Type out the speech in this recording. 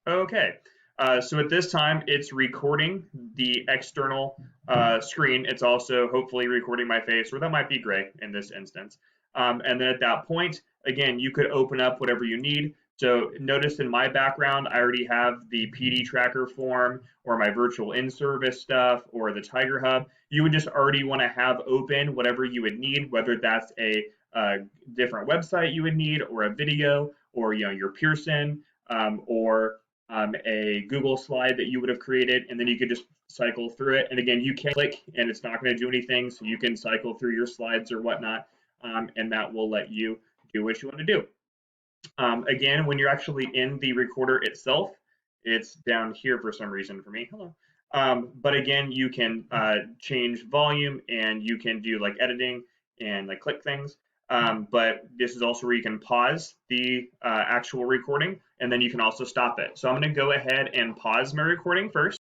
Okay. So at this time, it's recording the external screen. It's also hopefully recording my face, or that might be gray in this instance. And then at that point, again, you could open up whatever you need. So notice in my background, I already have the PD tracker form or my virtual in-service stuff or the Tiger Hub. You would just already want to have open whatever you would need, whether that's a different website you would need or a video or your Pearson or a Google slide that you would have created, and then you could just cycle through it. And again, you can click, and it's not going to do anything, so you can cycle through your slides or whatnot, and that will let you do what you want to do. Again, when you're actually in the recorder itself, it's down here for some reason for me. Hello. But again, you can change volume and you can do like editing and like click things. But this is also where you can pause the actual recording and then you can also stop it. So I'm going to go ahead and pause my recording first.